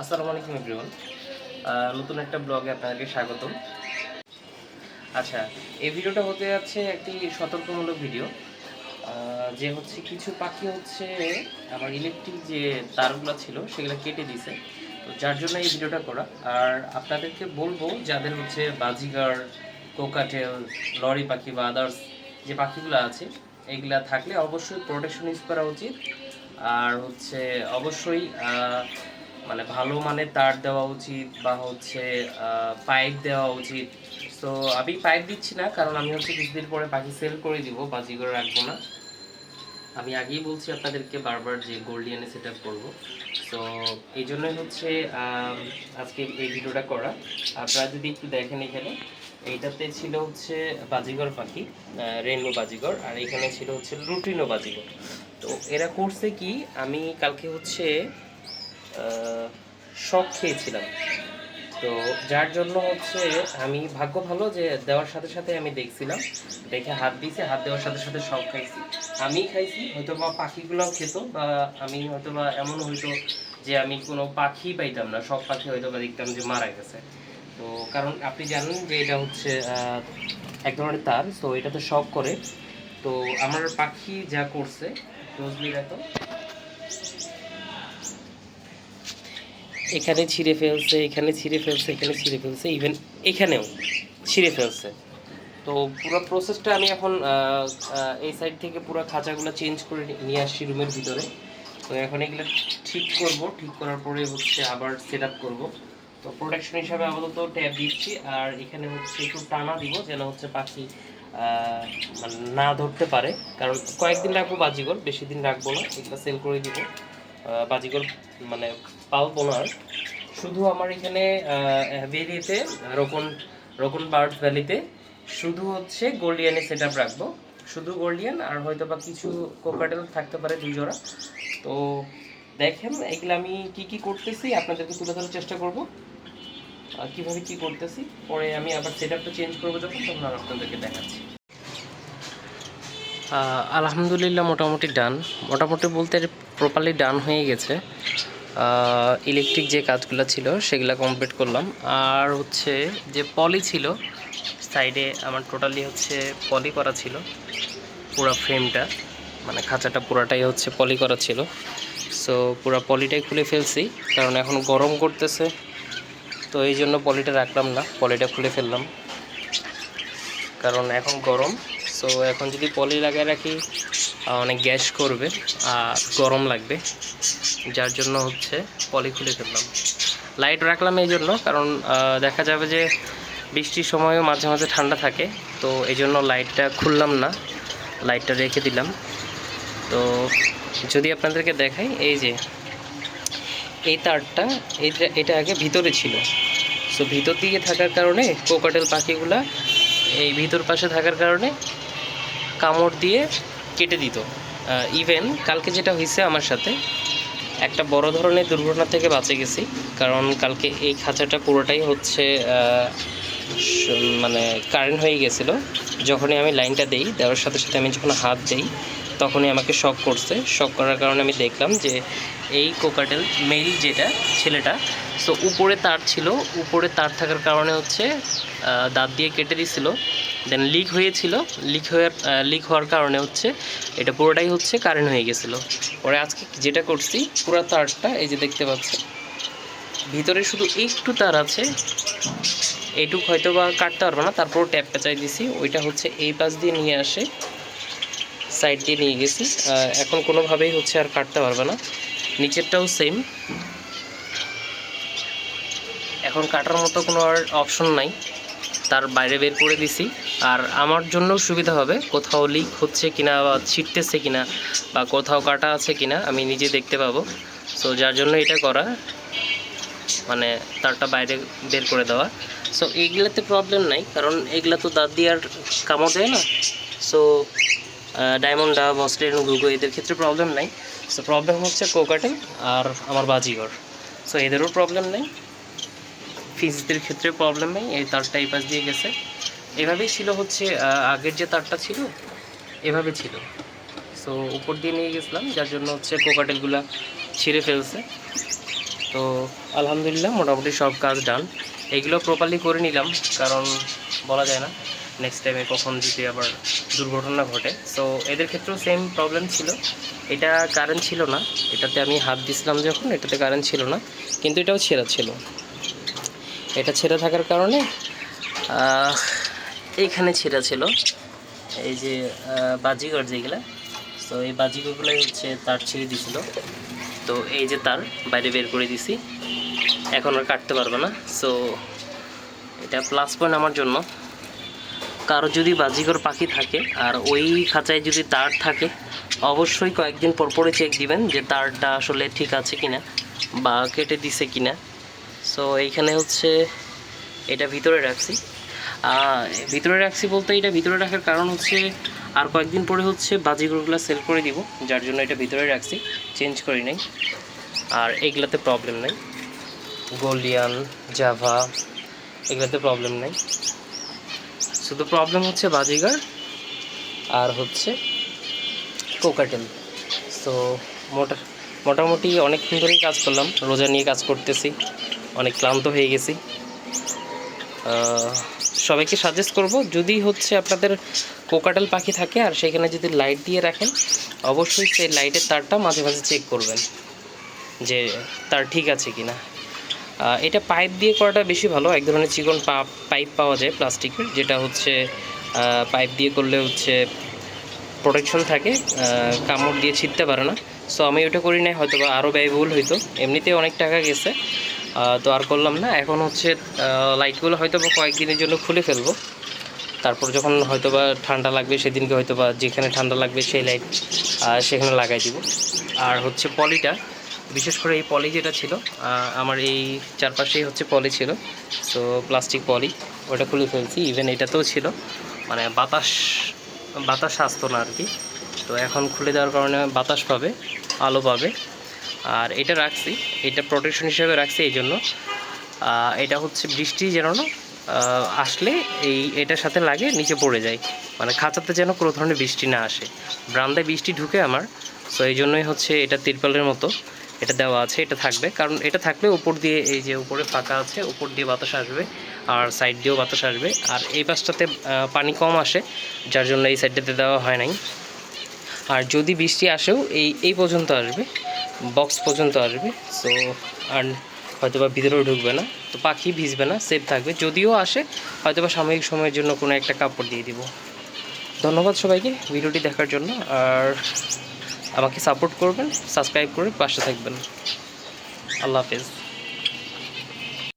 আসসালামু আলাইকুম এভরিওয়ান, নতুন একটা ব্লগে আপনাদেরকে স্বাগতম। আচ্ছা, এই ভিডিওটা হতে যাচ্ছে একটি সতর্কমূলক ভিডিও। যে হচ্ছে কিছু পাখি হচ্ছে আমার ইলেকট্রিক যে তারগুলো ছিল সেগুলো কেটে দিছে, তো যার জন্য এই ভিডিওটা করা। আর আপনাদেরকে বলবো যাদের হচ্ছে বাজিগার, কোকাটেল, লরি পাখি বা আদার্স যে পাখিগুলো আছে এইগুলা থাকলে অবশ্যই প্রোটেকশন ইউজ করা উচিত। আর হচ্ছে অবশ্যই মানে ভালো মানের তার দেওয়া উচিত বা হচ্ছে পাইপ দেওয়া উচিত। তো আমি পাইপ দিচ্ছি না, কারণ আমি হচ্ছে কিছুদিন পরে পাখি সেল করে দিব, বাজি করে রাখবো না। আমি আগেই বলছি আপনাদেরকে বারবার যে গোল্ডিয়ানে সেট আপ করবো। তো এই জন্যই হচ্ছে আজকে এই ভিডিওটা করা। আপনারা যদি একটু দেখেন, এখানে এইটাতে ছিল হচ্ছে বাজিগর পাখি, রেনবো বাজিগর, আর এখানে ছিল হচ্ছে রুটিনো বাজিগর। তো এরা করছে কি, আমি কালকে হচ্ছে শক খেয়েছিলাম, তো যার জন্য হচ্ছে আমি ভাগ্য ভালো যে দেওয়ার সাথে সাথে আমি দেখছিলাম, দেখে হাত দিয়েছি, হাত দেওয়ার সাথে সাথে সব খাইছি। আমি খাইছি, হয়তো বা পাখিগুলোও খেত, বা আমি হয়তো বা এমন হইতো যে আমি কোনো পাখি পাইতাম না, সব পাখি হয়তো বা দেখতাম যে মারা গেছে। তো কারণ আপনি জানেন যে এটা হচ্ছে এক ধরনের তার, তো এটাতে শক করে। তো আমার পাখি যা করছে, ক্লোজলি দেখো, এখানে ছিঁড়ে ফেলছে, এখানে ছিঁড়ে ফেলছে, এখানে ছিঁড়ে ফেলছে, ইভেন এখানেও ছিঁড়ে ফেলছে। তো পুরো প্রসেসটা আমি এখন এই সাইড থেকে পুরো খাঁচাগুলো চেঞ্জ করে নিয়ে আসছি রুমের ভিতরে। তো এখন এগুলো ঠিক করব, ঠিক করার পরে হচ্ছে আবার সেট আপ করবো। তো প্রোটেকশন হিসাবে আপাতত ট্যাপ দিচ্ছি, আর এখানে হচ্ছে একটু টানা দিব যেন হচ্ছে পাখি মানে না ধরতে পারে। কারণ কয়েকদিন রাখবো বাজিগর, বেশি দিন রাখবো না, এগুলো সেল করে দিব। বাজিগর মানে পালবো না আর। শুধু আমার এখানে ভ্যালিতে, রোকন রোকন বার্ড ভ্যালিতে শুধু হচ্ছে গোল্ডিয়ানে সেট আপ রাখবো, শুধু গোল্ডিয়ান, আর হয়তো বা কিছু কোকাটেল থাকতে পারে 2 জোড়া। তো দেখেন এগুলো আমি কি কি করতেছি আপনাদেরকে তুলে ধরার চেষ্টা করব, কিভাবে কি করতেছি। পরে আমি আবার সেট আপটা চেঞ্জ করবো যখন, তখন আর আপনাদেরকে দেখাচ্ছি। আলহামদুলিল্লাহ মোটামুটি ডান, মোটামুটি বলতে প্রপারলি ডান হয়ে গেছে। ইলেকট্রিক যে কাজগুলো ছিল সেগুলো কমপ্লিট করলাম। আর হচ্ছে যে পলি ছিল সাইডে, আমার টোটালি হচ্ছে পলি করা ছিল, পুরো ফ্রেমটা মানে খাঁচাটা পুরাটাই হচ্ছে পলি করা ছিল। সো পুরো পলিটাই খুলে ফেলছি, কারণ এখন গরম করতেছে, তো এই জন্য পলিটা রাখলাম না, পলিটা খুলে ফেললাম কারণ এখন গরম। সো এখন যদি পলি লাগায় রাখি অনেক গ্যাস করবে আর গরম লাগবে, যার জন্য হচ্ছে পলি খুলে ফেললাম। লাইট রাখলাম এই জন্য, কারণ দেখা যাবে যে বৃষ্টির সময়ও মাঝে মাঝে ঠান্ডা থাকে, তো এই জন্য লাইটটা খুললাম না, লাইটটা রেখে দিলাম। তো যদি আপনাদেরকে দেখাই, এই যে এই তারটা, এটা আগে ভিতরে ছিল। সো ভিতর দিকে থাকার কারণে কোকাটেল পাখিগুলা এই ভিতর পাশে থাকার কারণে কামড় দিয়ে কেটে দিত। ইভেন কালকে যেটা হয়েছে আমার সাথে, একটা বড় ধরনের দুর্ঘটনা থেকে বাঁচে গেছি, কারণ কালকে এই খাঁচাটা পুরোটাই হচ্ছে মানে কারেন্ট হয়ে গেছিলো। যখনই আমি লাইনটা দেওয়ার সাথে সাথে আমি যখন হাত দিই, তখনই আমাকে শক করছে। শক করার কারণে আমি দেখলাম যে এই কোকাটেল মেল যেটা ছেলেটা, সো উপরে তার ছিল, উপরে তার থাকার কারণে হচ্ছে দাঁত দিয়ে কেটে দিছিল, দেন লিক হওয়ার কারণে হচ্ছে এটা পুরোটাই হচ্ছে কারেন্ট হয়ে গেছিলো। পরে আজকে যেটা করছি, পুরো তারটা এই যে দেখতে পাচ্ছি, ভিতরে শুধু একটু তার আছে, এইটুক হয়তো বা কাটতে পারবো না, তারপর ট্যাপ পেঁচাই দিছি, ওইটা হচ্ছে এই পাশ দিয়ে নিয়ে আসে, সাইড দিয়ে নিয়ে গেছি। এখন কোনোভাবেই হচ্ছে আর কাটতে পারবে না। নিচেরটাও সেম, এখন কাটার মতো কোনো আর অপশন নাই, তার বাইরে বের করে দিছি। আর আমার জন্য সুবিধা হবে, কোথাও লিক হচ্ছে কিনা বা ছিটতেছে কিনা বা কোথাও কাটা আছে কিনা আমি নিজে দেখতে পাবো। সো যার জন্য এটা করা, মানে তারটা বাইরে বের করে দেওয়া। সো এইগুলাতে প্রবলেম নাই, কারণ এগুলা তো দাঁত দিয়ে আর কামড় দেয় না। সো ডায়মন্ড ডাব, অস্ট্রেলিয়ান ঘুঘু এদের ক্ষেত্রে প্রবলেম নাই। সো প্রবলেম হচ্ছে কোকাটেল আর আমার বাজিঘর, সো এদেরও প্রবলেম নেই, ফিজদের ক্ষেত্রে প্রবলেম নেই। এই তারটা এই পাশ দিয়ে গেছে, এভাবেই ছিল হচ্ছে আগের যে তারটা ছিল এভাবে ছিল। সো উপর দিয়ে নিয়ে গেছিলাম, যার জন্য হচ্ছে কোকাটেলগুলা ছিঁড়ে ফেলছে। তো আলহামদুলিল্লাহ মোটামুটি সব কাজ ডান। এগুলো প্রপারলি করে নিলাম, কারণ বলা যায় না নেক্সট টাইমে কখন যদি আবার দুর্ঘটনা ঘটে। সো এদের ক্ষেত্রেও সেম প্রবলেম ছিল, এটা কারেন্ট ছিল না, এটাতে আমি হাত দিছিলাম যখন এটাতে কারেন্ট ছিল না, কিন্তু এটাও ছেঁড়া ছিল। এটা ছেঁড়া থাকার কারণে এইখানে ছেঁড়া ছিল, এই যে বাজিঘর যেগুলা, তো এই বাজিঘরগুলোই হচ্ছে তার ছিঁড়ে দিছিল। তো এই যে তার বাইরে বের করে দিছি, এখন আর কাটতে পারবে না। সো এটা প্লাস পয়েন্ট আমার জন্য। কারো যদি বাজিঘর পাখি থাকে আর ওই খাঁচায় যদি তার থাকে, অবশ্যই কয়েকদিন পর পরে চেক দিবেন যে তারটা আসলে ঠিক আছে কিনা বা কেটে দিছে কিনা। সো এইখানে হচ্ছে এটা ভিতরে রাখছি। ভিতরে রাখছি বলতে এটা ভিতরে রাখার কারণ হচ্ছে আর কয়েকদিন পরে হচ্ছে বাজিঘরগুলো সেল করে দিব, যার জন্য এটা ভিতরে রাখছি, চেঞ্জ করি নাই। আর এগুলাতে প্রবলেম নাই, গোল্ডিয়ান, জাভা, এগুলাতে প্রবলেম নাই। শুধু প্রবলেম হচ্ছে বাজিগার আর হচ্ছে কোকাটেল। সো মোটামুটি অনেকক্ষণ ধরেই কাজ করলাম, রোজা নিয়ে কাজ করতেছি, অনেক ক্লান্ত হয়ে গেছি। সবাইকে সাজেস্ট করব, যদি হচ্ছে আপনাদের কোকাটেল পাখি থাকে আর সেখানে যদি লাইট দিয়ে রাখেন, অবশ্যই সেই লাইটের তারটা মাঝে মাঝে চেক করবেন যে তার ঠিক আছে কি না। এটা পাইপ দিয়ে করাটা বেশি ভালো। এক ধরনের চিকন পাইপ পাওয়া যায় প্লাস্টিকের, যেটা হচ্ছে পাইপ দিয়ে করলে হচ্ছে প্রোটেকশন থাকে, কামড় দিয়ে ছিটতে পারে না। সো আমি ওটা করি নাই, হয়তো বা আরও ব্যয়বহুল হইতো, এমনিতেই অনেক টাকা গেছে, তো আর করলাম না। এখন হচ্ছে লাইটগুলো হয়তো বা কয়েকদিনের জন্য খুলে ফেলবো, তারপর যখন হয়তো বা ঠান্ডা লাগবে সেদিনকে হয়তো বা যেখানে ঠান্ডা লাগবে সেই লাইট সেখানে লাগাই দিব। আর হচ্ছে পলিটা, বিশেষ করে এই পলি যেটা ছিল আমার এই চারপাশেই হচ্ছে পলি ছিল, সো প্লাস্টিক পলি, ওটা খুলে ফেলছি। ইভেন এটাতেও ছিল, মানে বাতাস আসতো না আর কি, তো এখন খুলে দেওয়ার কারণে বাতাস পাবে, আলো পাবে। আর এটা রাখছি, এটা প্রোটেকশন হিসেবে রাখছি এই জন্য। এটা হচ্ছে বৃষ্টি যেন না আসলে এটার সাথে লাগে নিচে পড়ে যায়, মানে খাঁচাতে যেন কোনো ধরনের বৃষ্টি না আসে। বারান্দায় বৃষ্টি ঢুকে আমার, সো এই জন্যই হচ্ছে এটা তিরপালের মতো এটা দেওয়া আছে, এটা থাকবে। কারণ এটা থাকলে উপর দিয়ে, এই যে উপরে ফাঁকা আছে, উপর দিয়ে বাতাস আসবে আর সাইড দিয়েও বাতাস আসবে। আর এই পাশটাতে পানি কম আসে, যার জন্য এই সাইডটাতে দেওয়া হয় নাই। আর যদি বৃষ্টি আসেও এই পর্যন্ত আসবে, বক্স পর্যন্ত আসবে। সো আর হয়তো বা ভিতরেও ঢুকবে না, তো পাখি ভিজবে না, সেফ থাকবে। যদিও আসে হয়তো বা সাময়িক সময়ের জন্য কোনো একটা কাপড় দিয়ে দিব। ধন্যবাদ সবাইকে ভিডিওটি দেখার জন্য, আর আমাকে সাপোর্ট করবেন, সাবস্ক্রাইব করে পাশে থাকবেন। আল্লাহ হাফেজ।